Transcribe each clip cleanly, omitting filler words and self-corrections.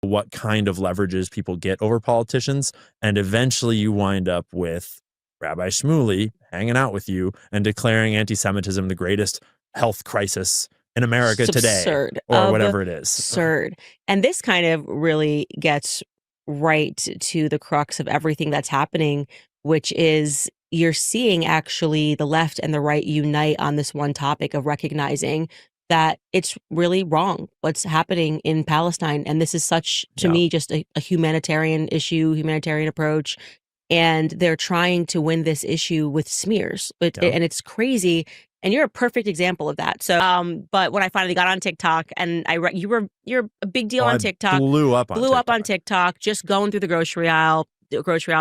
what kind of leverages people get over politicians. And eventually you wind up with Rabbi Shmuley hanging out with you and declaring anti-Semitism the greatest health crisis in America today, or whatever it is. Absurd. And this kind of really gets right to the crux of everything that's happening, which is you're seeing actually the left and the right unite on this one topic of recognizing that it's really wrong what's happening in Palestine. And this is such, to me, just a humanitarian issue, humanitarian approach. And they're trying to win this issue with smears. And it's crazy. And you're a perfect example of that. So, but when I finally got on TikTok, and you're a big deal on TikTok. Blew up on TikTok, just going through the grocery aisle,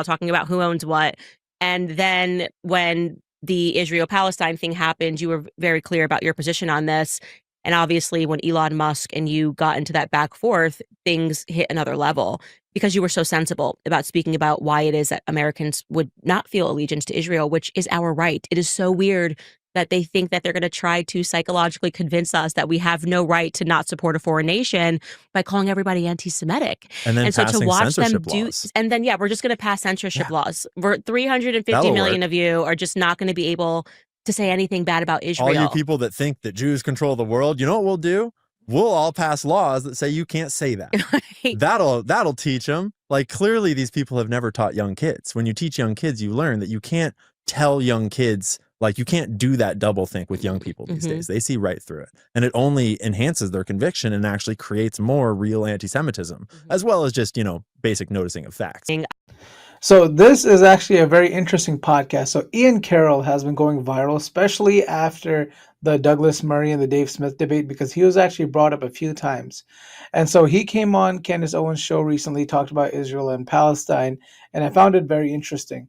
talking about who owns what. And then when the Israel-Palestine thing happened, you were very clear about your position on this. And obviously, when Elon Musk and you got into that back forth, things hit another level because you were so sensible about speaking about why it is that Americans would not feel allegiance to Israel, which is our right. It is so weird that they think that they're going to try to psychologically convince us that we have no right to not support a foreign nation by calling everybody anti-Semitic. And so to watch them do, and then, we're just going to pass censorship laws. We're 350 million of you are just not going to be able to say anything bad about Israel. All you people that think that Jews control the world, you know what we'll do? We'll all pass laws that say you can't say that. Right. That'll teach them. Like, clearly these people have never taught young kids. When you teach young kids, you learn that you can't tell young kids, like, you can't do that double think with young people these days. They see right through it. And it only enhances their conviction and actually creates more real anti-Semitism, as well as just, basic noticing of facts. So this is actually a very interesting podcast. So Ian Carroll has been going viral, especially after the Douglas Murray and the Dave Smith debate, because he was actually brought up a few times. And so he came on Candace Owens' show recently, talked about Israel and Palestine, and I found it very interesting.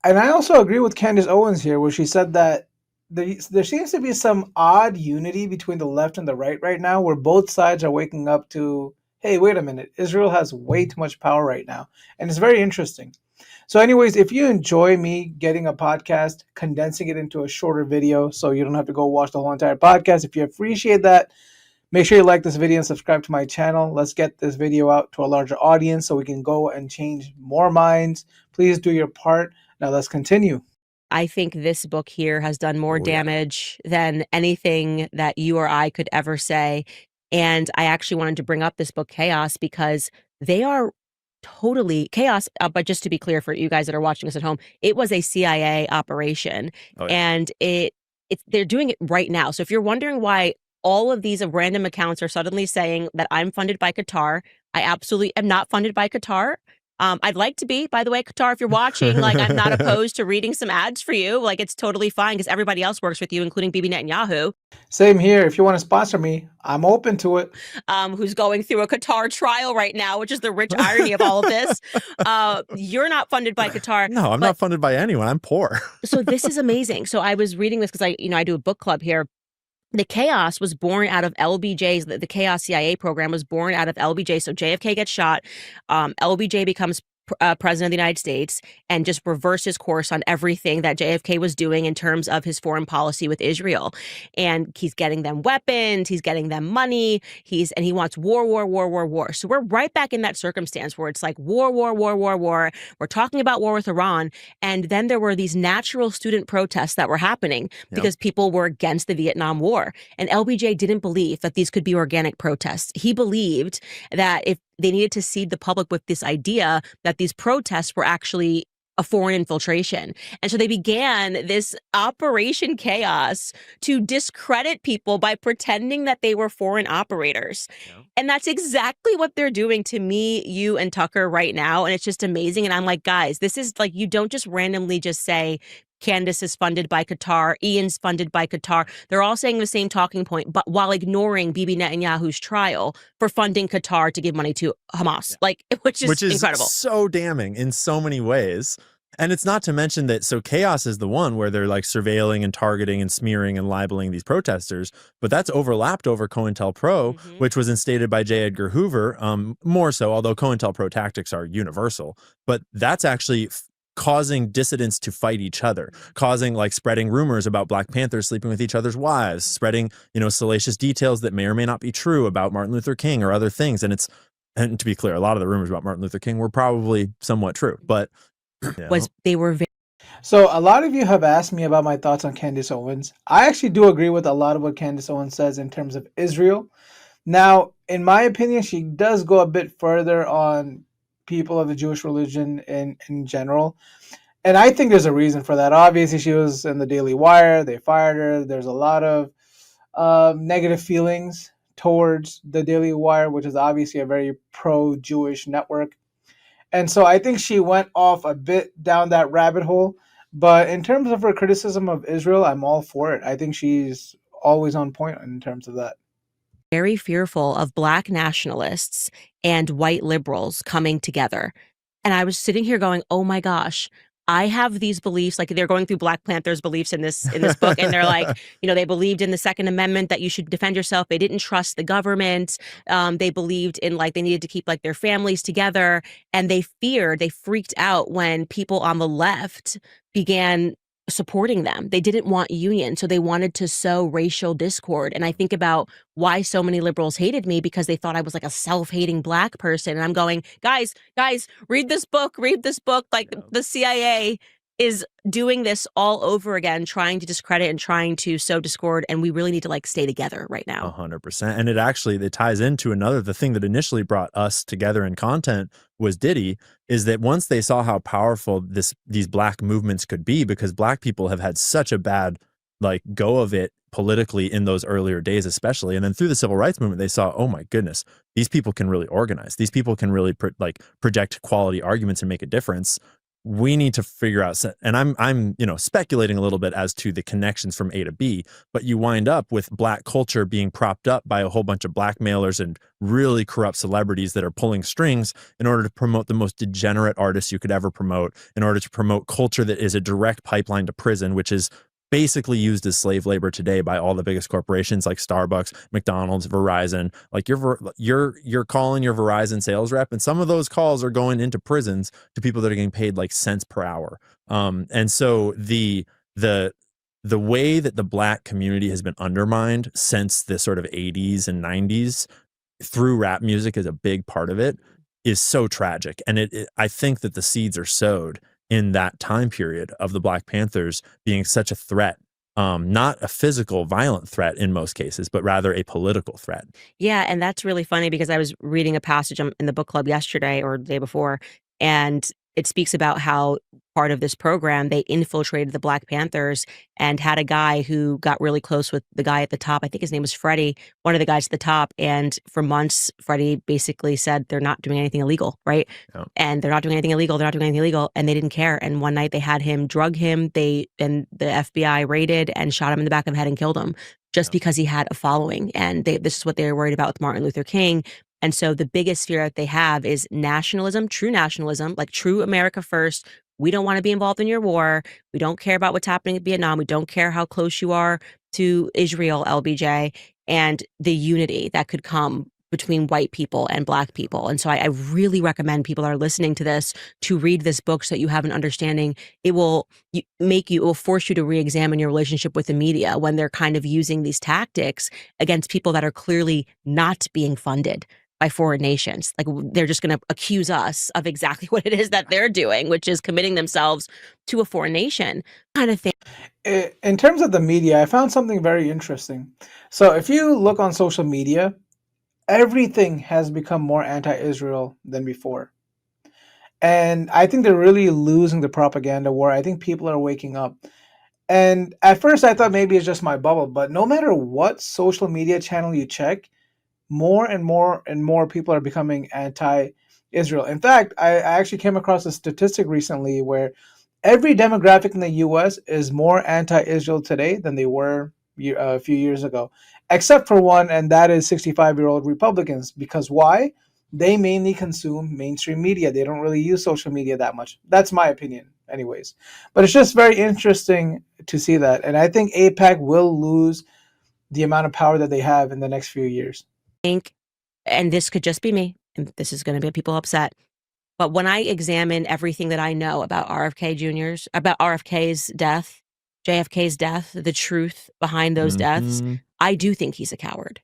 And I also agree with Candace Owens here, where she said that there seems to be some odd unity between the left and the right now, where both sides are waking up to, hey, wait a minute, Israel has way too much power right now. And it's very interesting. So anyways, if you enjoy me getting a podcast, condensing it into a shorter video so you don't have to go watch the whole entire podcast, if you appreciate that, make sure you like this video and subscribe to my channel. Let's get this video out to a larger audience so we can go and change more minds. Please do your part. Now let's continue. I think this book here has done more damage than anything that you or I could ever say. And I actually wanted to bring up this book, Chaos, because they are totally chaos. But just to be clear for you guys that are watching this at home, it was a CIA operation, and they're doing it right now. So if you're wondering why all of these random accounts are suddenly saying that I'm funded by Qatar, I absolutely am not funded by Qatar. I'd like to be, by the way, Qatar, if you're watching, like, I'm not opposed to reading some ads for you. Like, it's totally fine because everybody else works with you, including Bibi Netanyahu. Same here. If you want to sponsor me, I'm open to it. Who's going through a Qatar trial right now, which is the rich irony of all of this. You're not funded by Qatar. No, I'm not funded by anyone. I'm poor. So this is amazing. So I was reading this because I do a book club here. The chaos was born out of LBJ's, the Chaos CIA program was born out of LBJ. So JFK gets shot. LBJ becomes president of the United States and just reverses course on everything that JFK was doing in terms of his foreign policy with Israel. And he's getting them weapons, he's getting them money, and he wants war. So we're right back in that circumstance where it's like war. We're talking about war with Iran. And then there were these natural student protests that were happening because people were against the Vietnam War. And LBJ didn't believe that these could be organic protests. He believed that if they needed to seed the public with this idea that these protests were actually a foreign infiltration. And so they began this Operation Chaos to discredit people by pretending that they were foreign operators. And that's exactly what they're doing to me, you, and Tucker right now. And it's just amazing. And I'm like, guys, this is like, you don't just randomly just say, Candace is funded by Qatar, Ian's funded by Qatar. They're all saying the same talking point, but while ignoring Bibi Netanyahu's trial for funding Qatar to give money to Hamas, which is incredible. So damning in so many ways. And it's not to mention that, so Chaos is the one where they're like surveilling and targeting and smearing and libeling these protesters, but that's overlapped over COINTELPRO, which was instated by J. Edgar Hoover, more so, although COINTELPRO tactics are universal, but that's actually causing dissidents to fight each other, causing spreading rumors about Black Panthers sleeping with each other's wives, spreading, salacious details that may or may not be true about Martin Luther King or other things. And and to be clear, a lot of the rumors about Martin Luther King were probably somewhat true, but they were very. So a lot of you have asked me about my thoughts on Candace Owens. I actually do agree with a lot of what Candace Owens says in terms of Israel. Now, in my opinion, she does go a bit further on people of the Jewish religion in general. And I think there's a reason for that. Obviously, she was in the Daily Wire. They fired her. There's a lot of negative feelings towards the Daily Wire, which is obviously a very pro-Jewish network. And so I think she went off a bit down that rabbit hole. But in terms of her criticism of Israel, I'm all for it. I think she's always on point in terms of that. Very fearful of Black nationalists and white liberals coming together. And I was sitting here going, oh my gosh, I have these beliefs. Like, they're going through Black Panther's beliefs in this book, and they're like, they believed in the Second Amendment, that you should defend yourself. They didn't trust the government. They believed in, like, they needed to keep, like, their families together, and they freaked out when people on the left began supporting them. They didn't want union, so they wanted to sow racial discord. And I think about why so many liberals hated me, because they thought I was like a self-hating Black person. And I'm going, guys, read this book. Like, the CIA is doing this all over again, trying to discredit and trying to sow discord, and we really need to, like, stay together right now. 100%. And it ties into the thing that initially brought us together in content was Diddy, is that once they saw how powerful these Black movements could be, because Black people have had such a bad go of it politically in those earlier days, especially, and then through the civil rights movement, they saw, oh my goodness, these people can really organize. These people can really project quality arguments and make a difference. We need to figure out, and I'm speculating a little bit as to the connections from A to B, but you wind up with Black culture being propped up by a whole bunch of blackmailers and really corrupt celebrities that are pulling strings in order to promote the most degenerate artists you could ever promote, in order to promote culture that is a direct pipeline to prison, which is basically used as slave labor today by all the biggest corporations like Starbucks, McDonald's, Verizon. Like, you're calling your Verizon sales rep, and some of those calls are going into prisons to people that are getting paid like cents per hour. And so the way that the Black community has been undermined since the sort of 80s and 90s through rap music is a big part of it, is so tragic. And I think that the seeds are sowed in that time period of the Black Panthers being such a threat, not a physical, violent threat in most cases, but rather a political threat. Yeah, and that's really funny, because I was reading a passage in the book club yesterday or the day before, and it speaks about how part of this program, they infiltrated the Black Panthers and had a guy who got really close with the guy at the top. I think his name was Freddie, one of the guys at the top. And for months, Freddie basically said they're not doing anything illegal, right? Yeah. And they're not doing anything illegal. And they didn't care. And one night they had him drug him. And the FBI raided and shot him in the back of the head and killed him just because he had a following. And this is what they were worried about with Martin Luther King. And so the biggest fear that they have is nationalism, like true America first. We don't want to be involved in your war. We don't care about what's happening in Vietnam. We don't care how close you are to Israel, LBJ, and the unity that could come between white people and Black people. And so I really recommend people that are listening to this to read this book so that you have an understanding. It will force you to re-examine your relationship with the media when they're kind of using these tactics against people that are clearly not being funded by foreign nations. Like, they're just going to accuse us of exactly what it is that they're doing, which is committing themselves to a foreign nation kind of thing. In terms of the media, I found something very interesting. So if you look on social media, everything has become more anti-Israel than before. And I think they're really losing the propaganda war. I think people are waking up. And at first I thought maybe it's just my bubble, but no matter what social media channel you check, more and more people are becoming anti-Israel. In fact, I actually came across a statistic recently where every demographic in the U.S. is more anti-Israel today than they were a few years ago, except for one, and that is 65-year-old Republicans. Because why? They mainly consume mainstream media. They don't really use social media that much. That's my opinion anyways. But it's just very interesting to see that. And I think AIPAC will lose the amount of power that they have in the next few years. And this could just be me, and this is going to get people upset, but when I examine everything that I know about RFK's death, JFK's death, the truth behind those deaths, I do think he's a coward.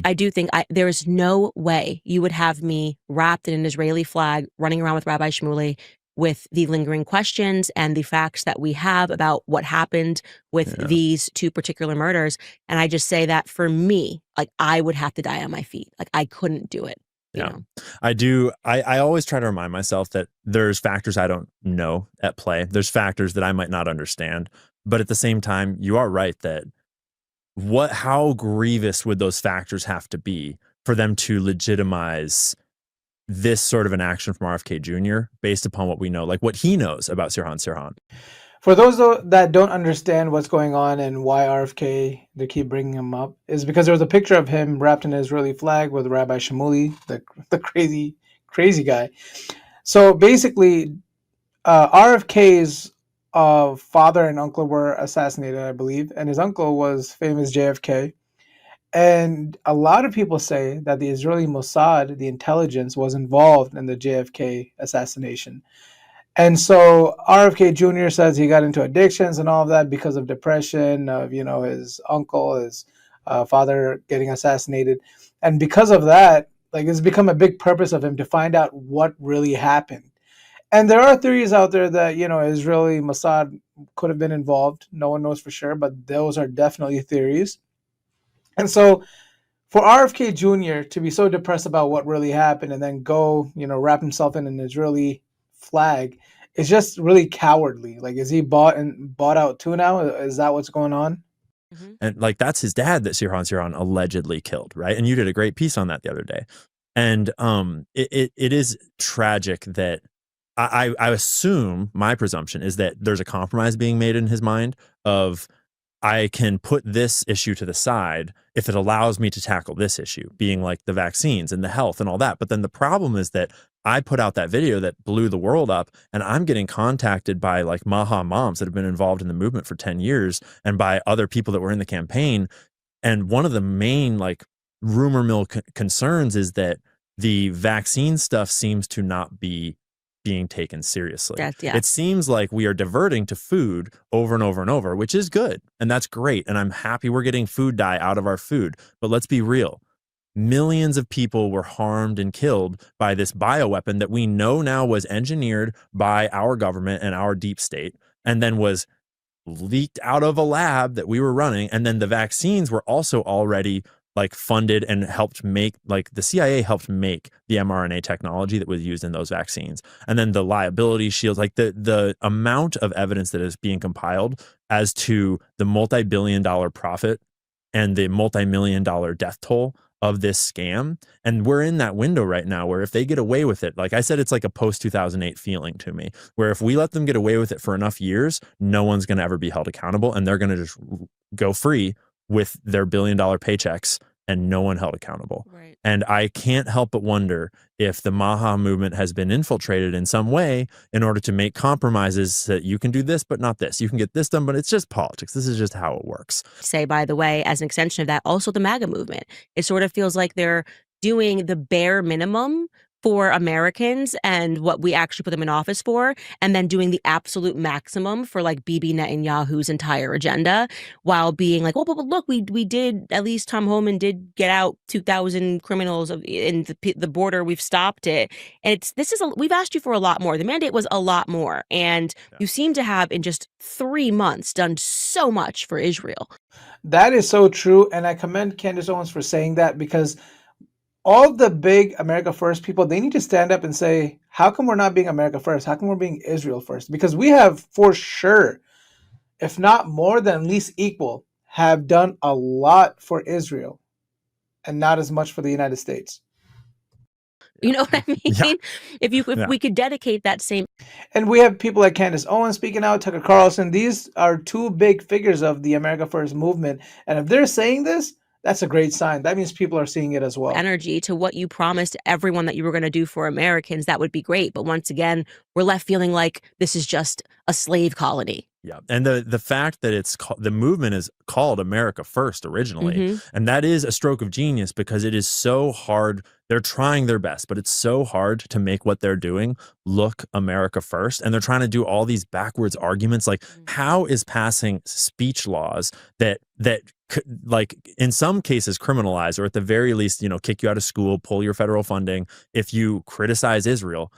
I do think there is no way you would have me wrapped in an Israeli flag running around with Rabbi Shmuley with the lingering questions and the facts that we have about what happened with these two particular murders. And I just say that for me, like, I would have to die on my feet. Like, I couldn't do it. You know? I do. I always try to remind myself that there's factors I don't know at play. There's factors that I might not understand. But at the same time, you are right that how grievous would those factors have to be for them to legitimize this sort of an action from RFK Jr. based upon what we know, like what he knows about Sirhan Sirhan. For those that don't understand what's going on and why RFK, they keep bringing him up, is because there was a picture of him wrapped in an Israeli flag with Rabbi Shmuley, the crazy guy. So basically, RFK's father and uncle were assassinated, I believe, and his uncle was famous JFK. And a lot of people say that the Israeli Mossad, the intelligence, was involved in the JFK assassination. And so RFK Jr. says he got into addictions and all of that because of depression of, his uncle, his father getting assassinated. And because of that, like, it's become a big purpose of him to find out what really happened. And there are theories out there that, Israeli Mossad could have been involved. No one knows for sure, but those are definitely theories. And so for RFK Jr. to be so depressed about what really happened and then go, wrap himself in an Israeli flag is just really cowardly. Like, is he bought out too now? Is that what's going on? And like, that's his dad that Sirhan Sirhan allegedly killed, right? And you did a great piece on that the other day. And it is tragic that I assume, my presumption is that there's a compromise being made in his mind of, I can put this issue to the side if it allows me to tackle this issue, being like the vaccines and the health and all that. But then the problem is that I put out that video that blew the world up, and I'm getting contacted by like MAGA moms that have been involved in the movement for 10 years and by other people that were in the campaign. And one of the main like rumor mill concerns is that the vaccine stuff seems to not be being taken seriously. It seems like we are diverting to food over and over and over, which is good. And that's great. And I'm happy we're getting food dye out of our food. But let's be real. Millions of people were harmed and killed by this bioweapon that we know now was engineered by our government and our deep state, and then was leaked out of a lab that we were running. And then the vaccines were also already like funded and helped make, like the CIA helped make the mRNA technology that was used in those vaccines. And then the liability shields, like the amount of evidence that is being compiled as to the multi-billion-dollar profit and the multi-million-dollar death toll of this scam. And we're in that window right now where if they get away with it, like I said, it's like a post-2008 feeling to me, where if we let them get away with it for enough years, no one's going to ever be held accountable, and they're going to just go free with their billion-dollar paychecks and no one held accountable. Right. And I can't help but wonder if the MAGA movement has been infiltrated in some way in order to make compromises that you can do this, but not this. You can get this done, but it's just politics. This is just how it works. Say, by the way, as an extension of that, also the MAGA movement. It sort of feels like they're doing the bare minimum for Americans and what we actually put them in office for, and then doing the absolute maximum for like Bibi Netanyahu's entire agenda, while being like, oh, but look, we did, at least Tom Homan did get out 2,000 criminals in the border. We've stopped it. And we've asked you for a lot more. The mandate was a lot more. And you seem to have, in just 3 months, done so much for Israel. That is so true. And I commend Candace Owens for saying that, because all the big America First people, they need to stand up and say, how come we're not being America First? How come we're being Israel first? Because we have, for sure, if not more than at least equal, have done a lot for Israel and not as much for the United States. You know what I mean? Yeah. If we could dedicate that same. And we have people like Candace Owens speaking out, Tucker Carlson. These are two big figures of the America First movement. And if they're saying this, that's a great sign. That means people are seeing it as well. Energy to what you promised everyone that you were going to do for Americans, that would be great. But once again, we're left feeling like this is just a slave colony. Yeah, and the fact that the movement is called America First originally, Mm-hmm. and that is a stroke of genius because it is so hard. They're trying their best, but it's so hard to make what they're doing look America First, and they're trying to do all these backwards arguments. Like, how is passing speech laws that like in some cases criminalize, or at the very least, kick you out of school, pull your federal funding if you criticize Israel?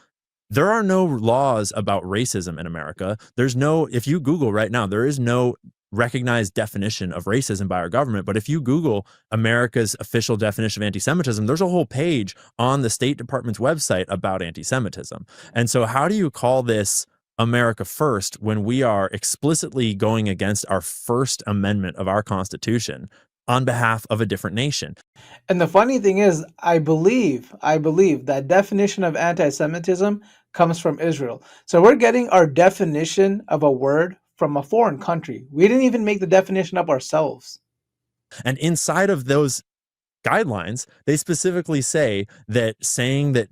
There are no laws about racism in America. If you Google right now, there is no recognized definition of racism by our government. But if you Google America's official definition of anti-Semitism, there's a whole page on the State Department's website about anti-Semitism. And so how do you call this America First when we are explicitly going against our First Amendment of our Constitution on behalf of a different nation? And the funny thing is, I believe that definition of anti-Semitism comes from Israel. So we're getting our definition of a word from a foreign country. We didn't even make the definition up ourselves. And inside of those guidelines, they specifically say that saying that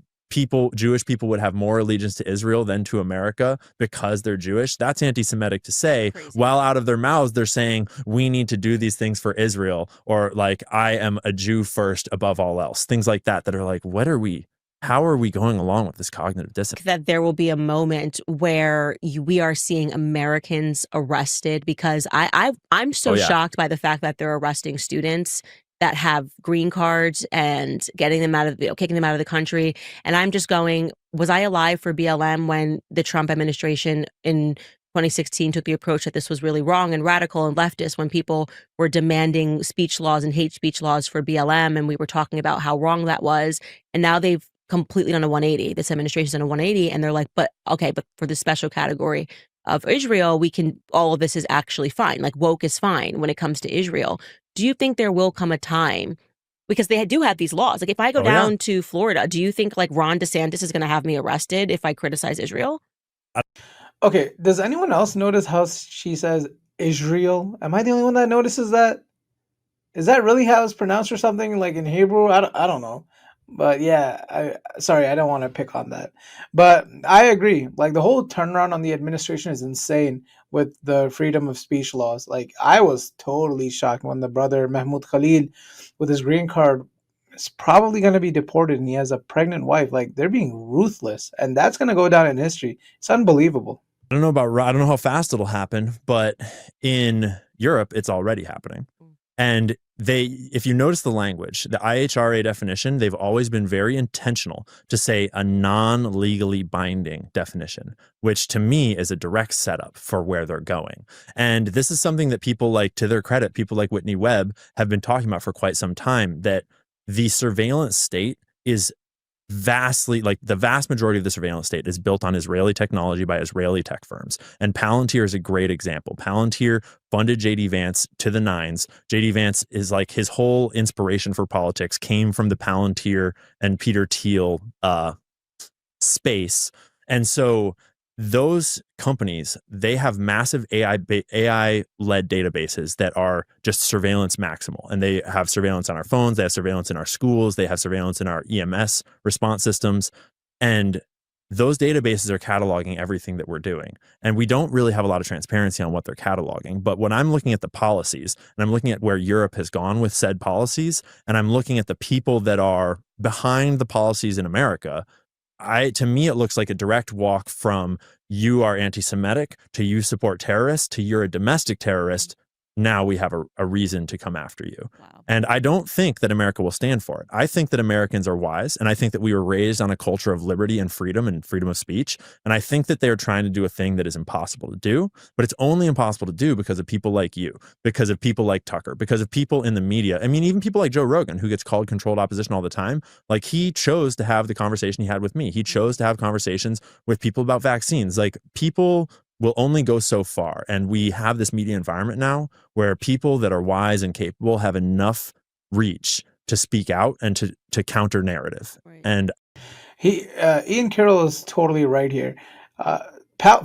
Jewish people would have more allegiance to Israel than to America because they're Jewish, that's anti-Semitic to say. Crazy. While out of their mouths, they're saying we need to do these things for Israel, or like, I am a Jew first above all else. Things like that are like, how are we going along with this cognitive dissonance? That there will be a moment where we are seeing Americans arrested, because I'm so shocked by the fact that they're arresting students that have green cards and getting them kicking them out of the country. And I'm just going, was I alive for BLM when the Trump administration in 2016 took the approach that this was really wrong and radical and leftist, when people were demanding speech laws and hate speech laws for BLM, and we were talking about how wrong that was. And now they've completely done a 180. This administration's done a 180, and they're like, but for the special category of Israel, all of this is actually fine. Like, woke is fine when it comes to Israel. Do you think there will come a time, because they do have these laws? Like, if I go down to Florida, do you think like Ron DeSantis is going to have me arrested if I criticize Israel? Okay, does anyone else notice how she says Israel? Am I the only one that notices that? Is that really how it's pronounced or something, like in Hebrew? I don't know. But yeah, I don't want to pick on that. But I agree. Like, the whole turnaround on the administration is insane with the freedom of speech laws. Like, I was totally shocked when the brother Mahmoud Khalil with his green card is probably going to be deported, and he has a pregnant wife. Like, they're being ruthless, and that's going to go down in history. It's unbelievable. I don't know how fast it'll happen, but in Europe, it's already happening. And if you notice the language, the IHRA definition, they've always been very intentional to say a non-legally binding definition, which to me is a direct setup for where they're going. And this is something that to their credit, people like Whitney Webb have been talking about for quite some time, that the surveillance state is the vast majority of the surveillance state is built on Israeli technology by Israeli tech firms. And Palantir is a great example. Palantir funded J.D. Vance to the nines. J.D. Vance is like, his whole inspiration for politics came from the Palantir and Peter Thiel space. And so those companies, they have massive AI-led databases that are just surveillance maximal. And they have surveillance on our phones, they have surveillance in our schools, they have surveillance in our EMS response systems. And those databases are cataloging everything that we're doing. And we don't really have a lot of transparency on what they're cataloging. But when I'm looking at the policies, and I'm looking at where Europe has gone with said policies, and I'm looking at the people that are behind the policies in America, to me, it looks like a direct walk from you are anti-Semitic to you support terrorists to you're a domestic terrorist. Now we have a reason to come after you. Wow. And I don't think that America will stand for it. I think that Americans are wise, and I think that we were raised on a culture of liberty and freedom of speech. And I think that they're trying to do a thing that is impossible to do, but it's only impossible to do because of people like you, because of people like Tucker, because of people in the media. I mean, even people like Joe Rogan, who gets called controlled opposition all the time. Like, he chose to have the conversation he had with me. He chose to have conversations with people about vaccines. Like, people will only go so far. And we have this media environment now where people that are wise and capable have enough reach to speak out and to counter narrative. Right. And Ian Carroll is totally right here.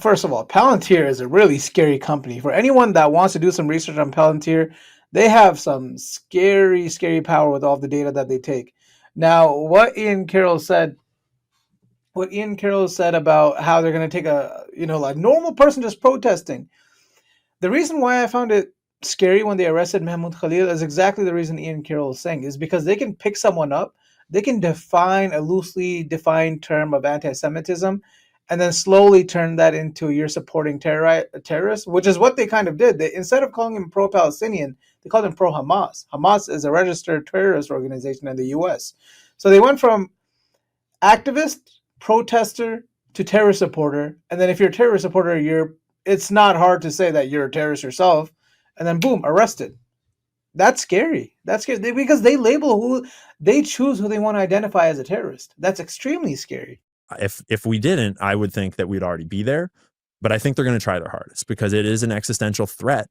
First of all, Palantir is a really scary company. For anyone that wants to do some research on Palantir, they have some scary, scary power with all the data that they take. Now, what Ian Carroll said about how they're going to take a normal person just protesting. The reason why I found it scary when they arrested Mahmoud Khalil is exactly the reason Ian Carroll is saying, is because they can pick someone up, they can define a loosely defined term of anti-Semitism, and then slowly turn that into you're supporting terrorists, which is what they kind of did. They, instead of calling him pro-Palestinian, they called him pro-Hamas. Hamas is a registered terrorist organization in the U.S. So they went from activist, protester to terrorist supporter, and then if you're a terrorist supporter, it's not hard to say that you're a terrorist yourself, and then boom, arrested. That's scary. That's scary because they choose who they want to identify as a terrorist. That's extremely scary. If we didn't, I would think that we'd already be there. But I think they're going to try their hardest because it is an existential threat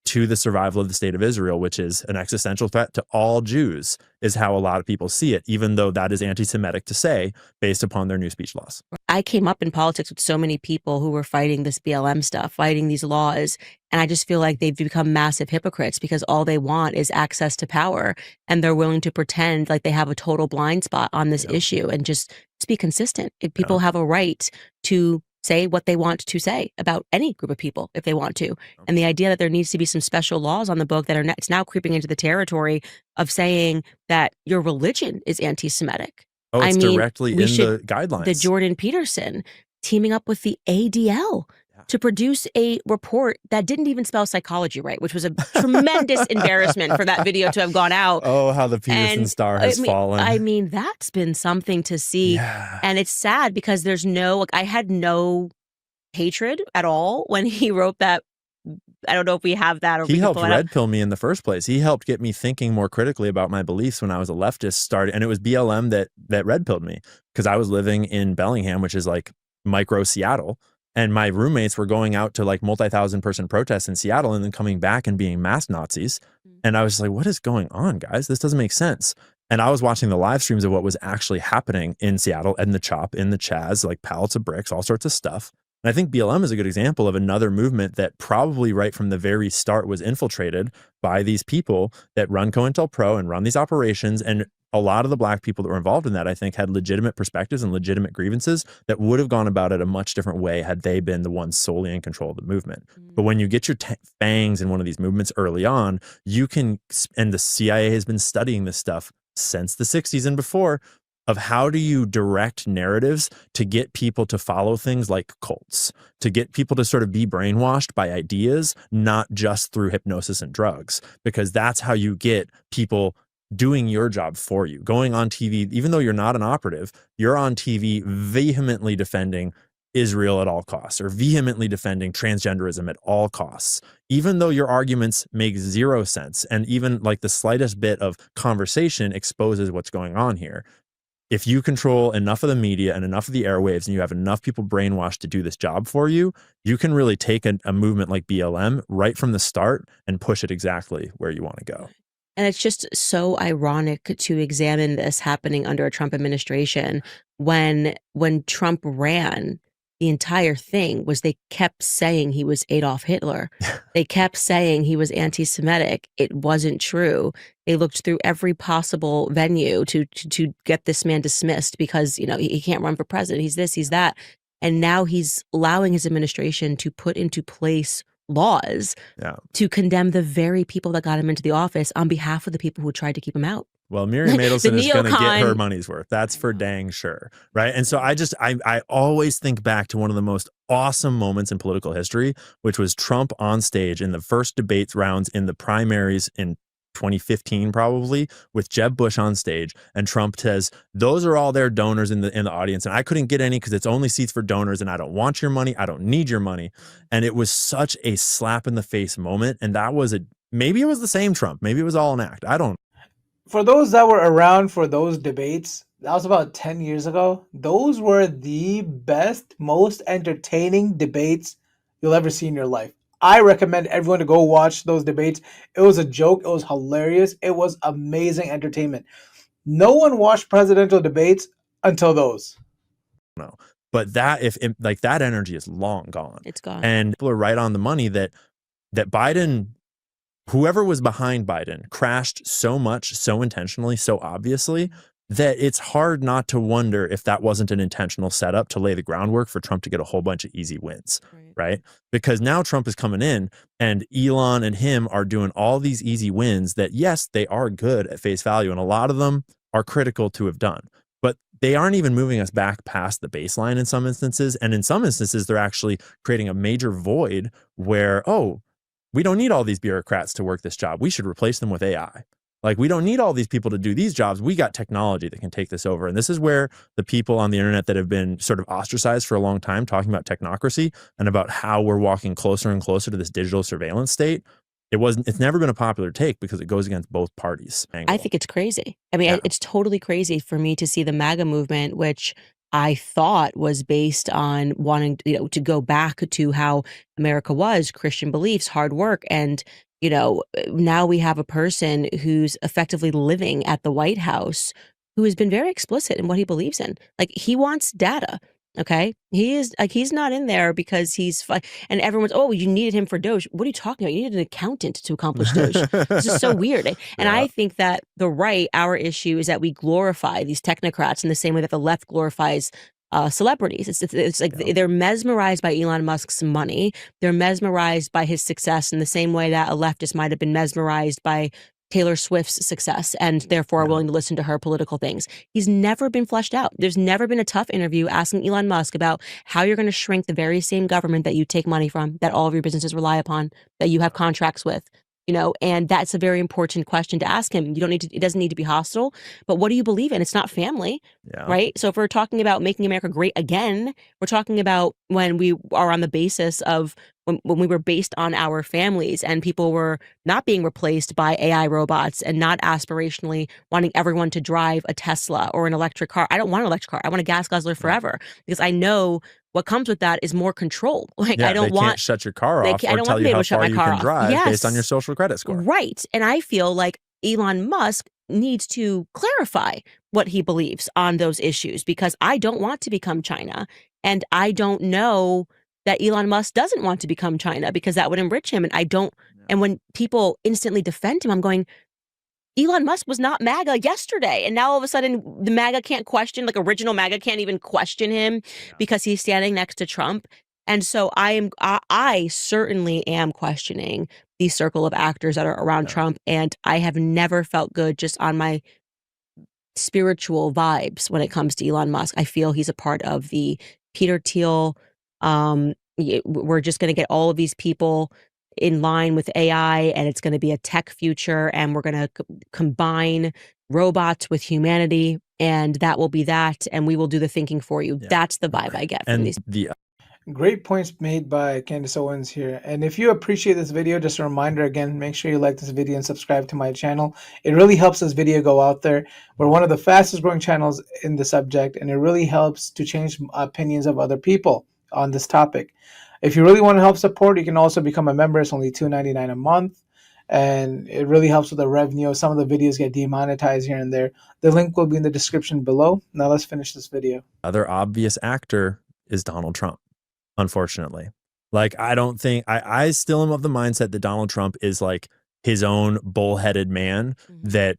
to the survival of the state of Israel, which is an existential threat to all Jews, is how a lot of people see it, even though that is anti-Semitic to say based upon their new speech laws. I came up in politics with so many people who were fighting this BLM stuff, fighting these laws. And I just feel like they've become massive hypocrites because all they want is access to power. And they're willing to pretend like they have a total blind spot on this issue and just be consistent. If people have a right to say what they want to say about any group of people if they want to. And the idea that there needs to be some special laws on the book that are it's now creeping into the territory of saying that your religion is anti-Semitic. Oh, it's directly in the guidelines. The Jordan Peterson teaming up with the ADL to produce a report that didn't even spell psychology right, which was a tremendous embarrassment for that video to have gone out. Oh, how the Peterson star has fallen. I mean, that's been something to see. Yeah. And it's sad because there's I had no hatred at all when he wrote that. I don't know if we have that. Or he helped red pill me in the first place. He helped get me thinking more critically about my beliefs when I was a leftist. And it was BLM that red pilled me because I was living in Bellingham, which is like micro Seattle. And my roommates were going out to like multi-thousand person protests in Seattle and then coming back and being mass Nazis. And I was like, what is going on, guys? This doesn't make sense. And I was watching the live streams of what was actually happening in Seattle, and the CHOP, in the Chaz, like pallets of bricks, all sorts of stuff. And I think BLM is a good example of another movement that probably right from the very start was infiltrated by these people that run COINTELPRO and run these operations. And a lot of the black people that were involved in that, I think, had legitimate perspectives and legitimate grievances that would have gone about it a much different way had they been the ones solely in control of the movement. But when you get your fangs in one of these movements early on, you can, and the CIA has been studying this stuff since the 60s and before, of how do you direct narratives to get people to follow things like cults, to get people to sort of be brainwashed by ideas, not just through hypnosis and drugs, because that's how you get people doing your job for you, going on TV, even though you're not an operative, you're on TV vehemently defending Israel at all costs, or vehemently defending transgenderism at all costs, even though your arguments make zero sense. And even like the slightest bit of conversation exposes what's going on here. If you control enough of the media and enough of the airwaves and you have enough people brainwashed to do this job for you, you can really take a movement like BLM right from the start and push it exactly where you want to go. And it's just so ironic to examine this happening under a Trump administration when Trump ran, the entire thing was they kept saying he was Adolf Hitler. They kept saying he was anti-Semitic. It wasn't true. They looked through every possible venue to get this man dismissed because, you know, he can't run for president. He's this, he's that. And now he's allowing his administration to put into place laws to condemn the very people that got him into the office on behalf of the people who tried to keep him out. Well, Miriam Adelson is going to get her money's worth. That's for dang sure. Right. And so I always think back to one of the most awesome moments in political history, which was Trump on stage in the first debate rounds in the primaries in 2015, probably, with Jeb Bush on stage. And Trump says, those are all their donors in the audience. And I couldn't get any because it's only seats for donors. And I don't want your money. I don't need your money. And it was such a slap in the face moment. And that was maybe it was the same Trump. Maybe it was all an act. I don't. For those that were around for those debates, that was about 10 years ago. Those were the best, most entertaining debates you'll ever see in your life. I recommend everyone to go watch those debates. It was a joke. It was hilarious. It was amazing entertainment. No one watched presidential debates until those. No, but that like that energy is long gone. It's gone. And people are right on the money that Biden, whoever was behind Biden, crashed so much, so intentionally, so obviously, that it's hard not to wonder if that wasn't an intentional setup to lay the groundwork for Trump to get a whole bunch of easy wins, right? Because now Trump is coming in and Elon and him are doing all these easy wins that, yes, they are good at face value. And a lot of them are critical to have done, but they aren't even moving us back past the baseline in some instances. And in some instances, they're actually creating a major void where, oh, we don't need all these bureaucrats to work this job. We should replace them with AI. Like, we don't need all these people to do these jobs. We got technology that can take this over. And this is where the people on the internet that have been sort of ostracized for a long time talking about technocracy and about how we're walking closer and closer to this digital surveillance state. It's never been a popular take because it goes against both parties. I think it's crazy. I mean, it's totally crazy for me to see the MAGA movement, which I thought was based on wanting, to go back to how America was, Christian beliefs, hard work, and now we have a person who's effectively living at the White House who has been very explicit in what he believes in. Like, he wants data. Okay. He is like, he's not in there because he's and everyone's, oh, you needed him for Doge. What are you talking about? You needed an accountant to accomplish Doge. This is so weird. And I think that our issue is that we glorify these technocrats in the same way that the left glorifies celebrities. It's like they're mesmerized by Elon Musk's money. They're mesmerized by his success in the same way that a leftist might have been mesmerized by Taylor Swift's success and therefore are willing to listen to her political things. He's never been fleshed out. There's never been a tough interview asking Elon Musk about how you're going to shrink the very same government that you take money from, that all of your businesses rely upon, that you have contracts with. And that's a very important question to ask him. It doesn't need to be hostile, but what do you believe in? It's not family, right? So if we're talking about making America great again, we're talking about when we are on the basis of when we were based on our families and people were not being replaced by AI robots and not aspirationally wanting everyone to drive a Tesla or an electric car. I don't want an electric car. I want a gas guzzler forever because I know what comes with that is more control. Like, I don't want can't shut your car off or tell you how far you can drive based on your social credit score. Right. And I feel like Elon Musk needs to clarify what he believes on those issues because I don't want to become China. And I don't know that Elon Musk doesn't want to become China because that would enrich him. And and when people instantly defend him, I'm going, Elon Musk was not MAGA yesterday. And now all of a sudden the MAGA can't question, like original MAGA can't even question him because he's standing next to Trump. And so I certainly am questioning the circle of actors that are around Trump. And I have never felt good just on my spiritual vibes when it comes to Elon Musk. I feel he's a part of the Peter Thiel. We're just going to get all of these people in line with AI and it's going to be a tech future and we're going to combine robots with humanity and that will be that and we will do the thinking for you. That's the vibe I get from these. Great points made by Candace Owens here. And if you appreciate this video, just a reminder again, make sure you like this video and subscribe to my channel. It really helps this video go out there. We're one of the fastest growing channels in the subject and it really helps to change opinions of other people on this topic. If you really want to help support, you can also become a member. It's only $2.99 a month. And it really helps with the revenue. Some of the videos get demonetized here and there. The link will be in the description below. Now let's finish this video. Other obvious actor is Donald Trump, unfortunately. Like, I don't think, I still am of the mindset that Donald Trump is like his own bullheaded man that,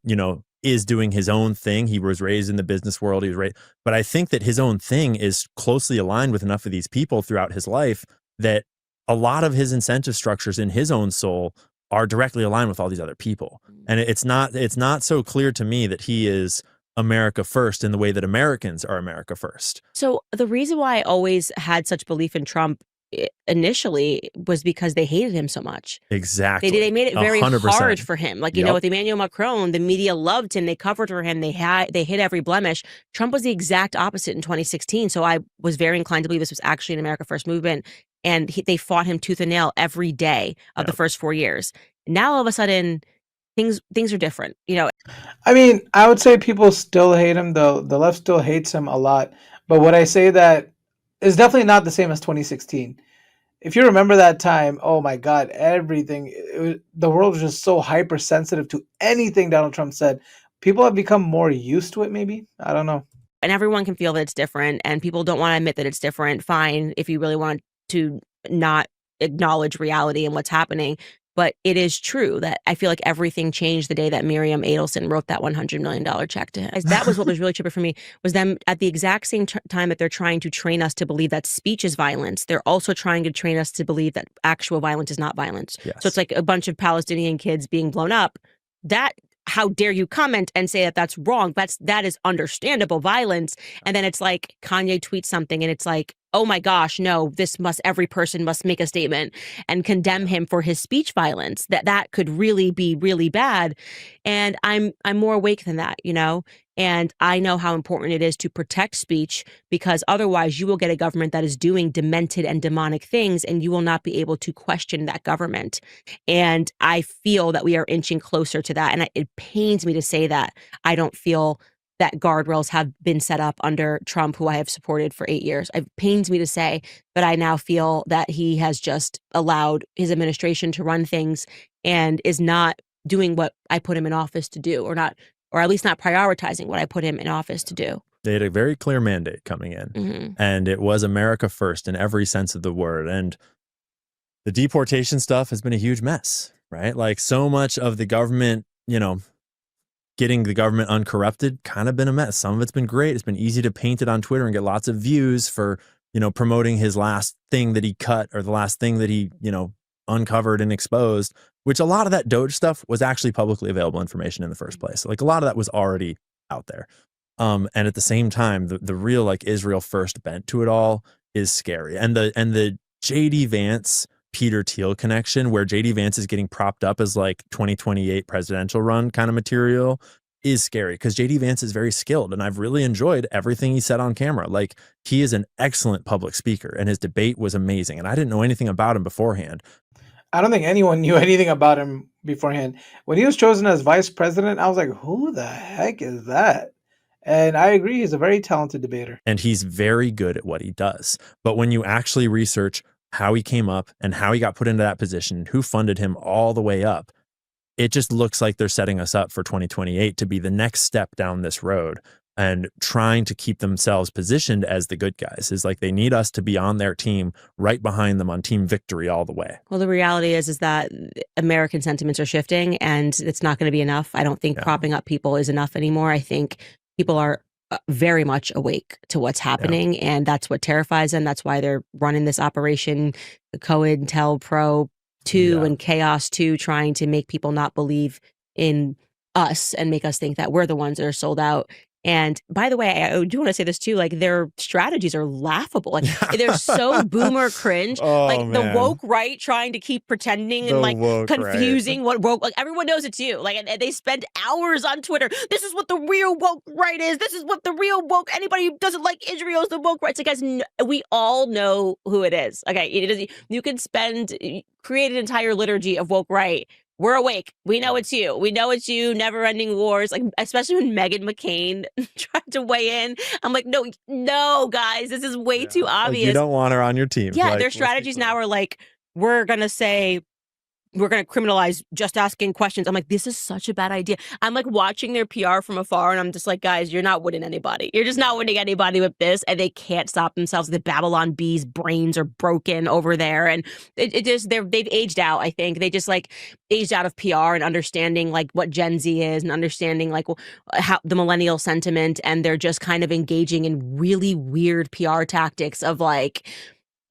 is doing his own thing. He was raised in the business world. He was raised, but I think that his own thing is closely aligned with enough of these people throughout his life that a lot of his incentive structures in his own soul are directly aligned with all these other people. And it's not so clear to me that he is America first in the way that Americans are America first. So the reason why I always had such belief in Trump initially was because they hated him so much. Exactly. They made it very 100%. hard for him. Like, with Emmanuel Macron, the media loved him. They covered for him. They hit every blemish. Trump was the exact opposite in 2016. So I was very inclined to believe this was actually an America First movement. And they fought him tooth and nail every day of the first 4 years. Now, all of a sudden, things are different. I mean, I would say people still hate him, though. The left still hates him a lot. But what I say that is definitely not the same as 2016. If you remember that time, oh my God, the world was just so hypersensitive to anything Donald Trump said. People have become more used to it, maybe. I don't know. And everyone can feel that it's different, and people don't want to admit that it's different. Fine, if you really want to not acknowledge reality and what's happening. But it is true that I feel like everything changed the day that Miriam Adelson wrote that $100 million check to him. That was what was really trippy for me, was them at the exact same time that they're trying to train us to believe that speech is violence, they're also trying to train us to believe that actual violence is not violence. Yes. So it's like a bunch of Palestinian kids being blown up. That, how dare you comment and say that that's wrong? That is understandable violence. And then it's like Kanye tweets something and it's like, oh my gosh, no, every person must make a statement and condemn him for his speech violence. That could really be really bad. And I'm more awake than that, you know? And I know how important it is to protect speech, because otherwise you will get a government that is doing demented and demonic things, and you will not be able to question that government. And I feel that we are inching closer to that. And it pains me to say that I don't feel that guardrails have been set up under Trump, who I have supported for 8 years. It pains me to say, but I now feel that he has just allowed his administration to run things and is not doing what I put him in office to do, or at least not prioritizing what I put him in office to do. They had a very clear mandate coming in, and it was America first in every sense of the word. And the deportation stuff has been a huge mess, right? Like, so much of the government, getting the government uncorrupted, kind of been a mess. Some of it's been great. It's been easy to paint it on Twitter and get lots of views for, promoting his last thing that he cut, or the last thing that he, uncovered and exposed, which a lot of that Doge stuff was actually publicly available information in the first place. Like, a lot of that was already out there. And at the same time, the real like Israel first bent to it all is scary. And the JD Vance Peter Thiel connection, where JD Vance is getting propped up as like 2028 presidential run kind of material, is scary, because JD Vance is very skilled, and I've really enjoyed everything he said on camera. Like, he is an excellent public speaker, and his debate was amazing, and I didn't know anything about him beforehand. I don't think anyone knew anything about him beforehand. When he was chosen as vice president, I was like, who the heck is that? And I agree, he's a very talented debater. And he's very good at what he does. But when you actually research how he came up and how he got put into that position, who funded him all the way up, it just looks like they're setting us up for 2028 to be the next step down this road, and trying to keep themselves positioned as the good guys. Is like, they need us to be on their team, right behind them on team victory all the way. Well, the reality is that American sentiments are shifting, and it's not going to be enough. I don't think propping up people is enough anymore. I think people are very much awake to what's happening, and that's what terrifies them. That's why they're running this operation, the COINTELPRO 2 and Chaos 2, trying to make people not believe in us and make us think that we're the ones that are sold out. And by the way, I do want to say this too, like, their strategies are laughable. Like, they're so boomer cringe. The woke right trying to keep pretending and like confusing what woke, like, everyone knows it's you. Like, and they spend hours on Twitter. This is what the real woke right is. This is what the real woke, anybody who doesn't like Israel is the woke right. So guys, we all know who it is. Okay. You can create an entire liturgy of woke right. We're awake. We know it's you. We know it's you. Never ending wars. Like, especially when Meghan McCain tried to weigh in. I'm like, no, guys, this is way too obvious. Like, you don't want her on your team. Yeah, like, their strategies now are like, we're going to criminalize just asking questions. I'm like, this is such a bad idea. I'm like watching their PR from afar, and I'm just like, guys, you're not winning anybody. You're just not winning anybody with this. And they can't stop themselves. The Babylon Bees' brains are broken over there. And they've aged out, I think. They just like aged out of PR and understanding like what Gen Z is, and understanding like how the millennial sentiment. And they're just kind of engaging in really weird PR tactics of like,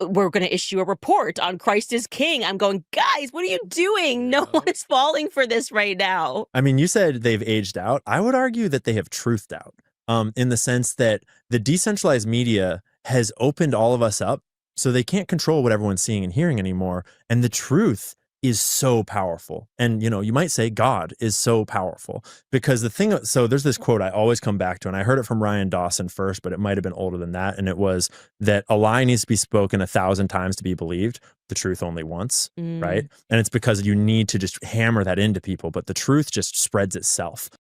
we're going to issue a report on Christ is King. I'm going, guys, what are you doing? No one is falling for this right now. I mean, you said they've aged out. I would argue that they have truthed out, in the sense that the decentralized media has opened all of us up, so they can't control what everyone's seeing and hearing anymore. And the truth is so powerful. And, you might say God is so powerful, because so there's this quote I always come back to, and I heard it from Ryan Dawson first, but it might've been older than that. And it was that a lie needs to be spoken 1,000 times to be believed, the truth only once, right? And it's because you need to just hammer that into people, but the truth just spreads itself.